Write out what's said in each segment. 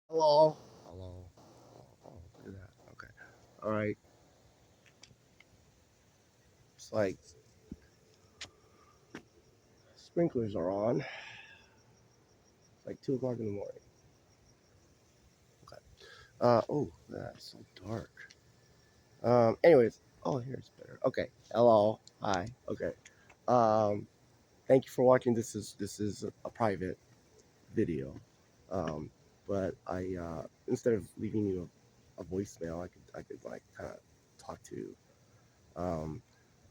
Hello. Hello. Oh, look at that. Okay. All right. It's like sprinklers are on. It's like 2 o'clock in the morning. Okay. Oh, that's so dark. Anyways. Oh, here it's better. Okay. Hello. Hi. Okay. Um, thank you for watching. This is a private video. Um, but instead of leaving you a voicemail, I could like kind of talk to you. Um,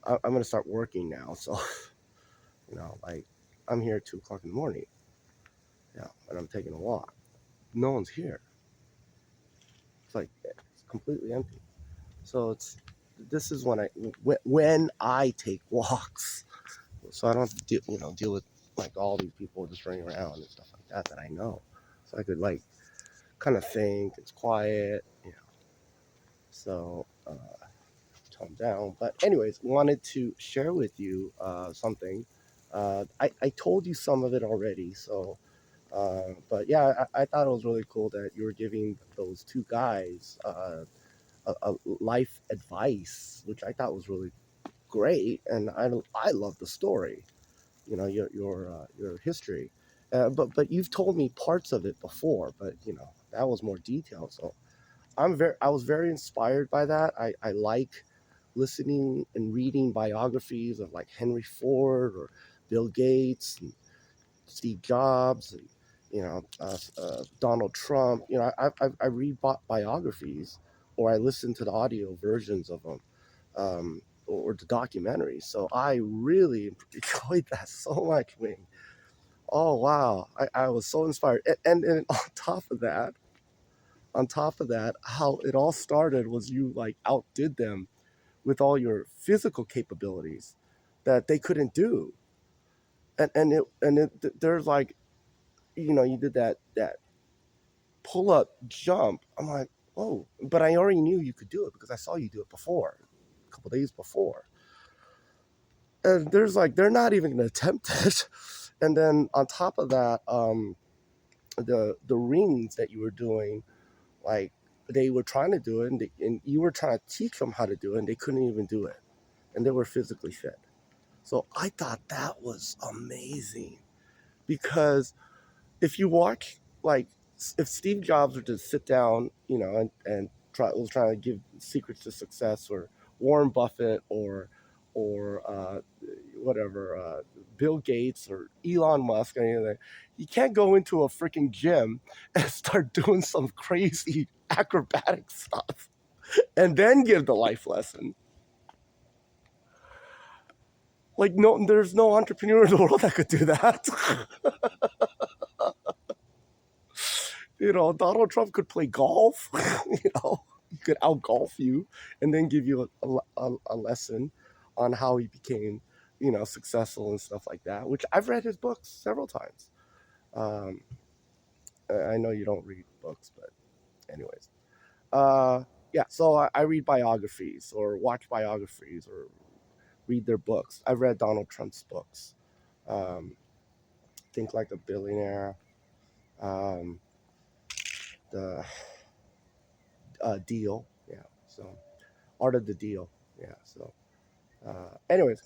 I'm gonna start working now, so like I'm here at 2 o'clock in the morning. Yeah, and I'm taking a walk. No one's here. It's like it's completely empty. So this is when I take walks. So I don't have to deal with like all these people just running around and stuff like that I know. So I could like kind of think. It's quiet. So calm down. But anyways, wanted to share with you something. I told you some of it already. So but yeah, I thought it was really cool that you were giving those two guys a life advice, which I thought was really great, and I love the story. Your history, but you've told me parts of it before, but that was more detailed. So I was very inspired by that. I like listening and reading biographies of like Henry Ford or Bill Gates and Steve Jobs and Donald Trump. I read biographies or I listen to the audio versions of them, or the documentaries. So I really enjoyed that so much, Wing. Oh wow, I was so inspired. And on top of that, how it all started was you like outdid them with all your physical capabilities that they couldn't do. There's like you did that pull up jump. I'm like, oh, but I already knew you could do it because I saw you do it before, a couple days before. And there's like they're not even gonna attempt it. And then on top of that, the rings that you were doing, like they were trying to do it, and you were trying to teach them how to do it, and they couldn't even do it, and they were physically fit. So I thought that was amazing because if you watch like if Steve Jobs were to sit down, and was trying to give secrets to success, or Warren Buffett, or whatever, Bill Gates or Elon Musk, or anything, you can't go into a freaking gym and start doing some crazy acrobatic stuff and then give the life lesson. Like no, there's no entrepreneur in the world that could do that. Donald Trump could play golf. He could out golf you and then give you a lesson on how he became, successful and stuff like that. Which I've read his books several times. Um, I know you don't read books, but anyways, yeah. So I read biographies or watch biographies or read their books. I've read Donald Trump's books. Um, Think Like a Billionaire. Um, the Deal. Yeah. So Art of the Deal. Yeah. So, anyways,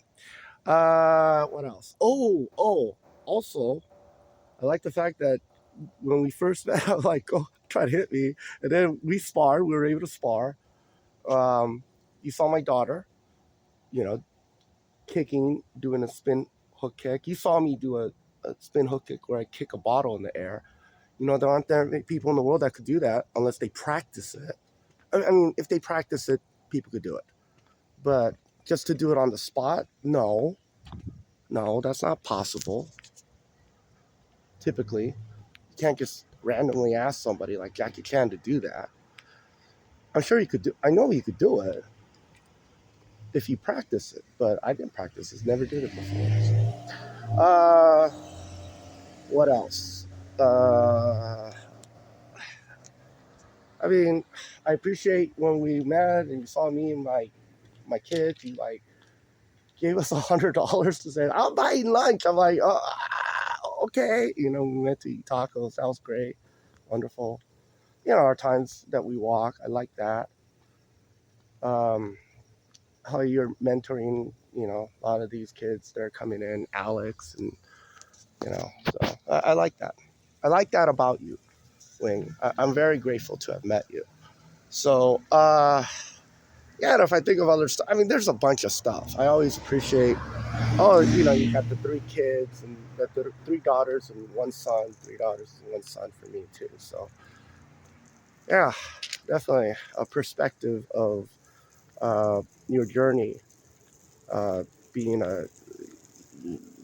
what else? Oh. Also, I like the fact that when we first met, I was like, "Oh, try to hit me," and then we sparred. We were able to spar. Um, you saw my daughter, you know, kicking, doing a spin hook kick. You saw me do a spin hook kick where I kick a bottle in the air. There aren't that many people in the world that could do that unless they practice it. I mean, if they practice it, people could do it. But just to do it on the spot, no, no, that's not possible. Typically, you can't just randomly ask somebody like Jackie Chan to do that. I'm sure you could do. I know you could do it if you practice it, but I didn't practice it. Never did it before. So. What else? Uh, I mean, I appreciate when we met and you saw me and my kids. You like gave us $100 to say I'm buying lunch. I'm like, oh, okay. We went to eat tacos. That was great, wonderful. our times that we walk. I like that. Um, how you're mentoring, a lot of these kids that are coming in, Alex, and so I like that. I like that about you, Wing. I'm very grateful to have met you. So, yeah, and if I think of other stuff, I mean, there's a bunch of stuff. I always appreciate, oh, you got the 3 kids and the 3 daughters and 1 son, 3 daughters and 1 son for me too. So, yeah, definitely a perspective of your journey, uh, being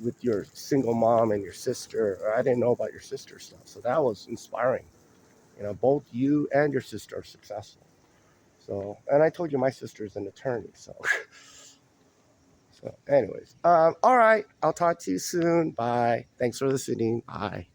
with your single mom and your sister. I didn't know about your sister stuff, so that was inspiring. Both you and your sister are successful. So, and I told you my sister is an attorney. So, anyways, all right. I'll talk to you soon. Bye. Thanks for listening. Bye.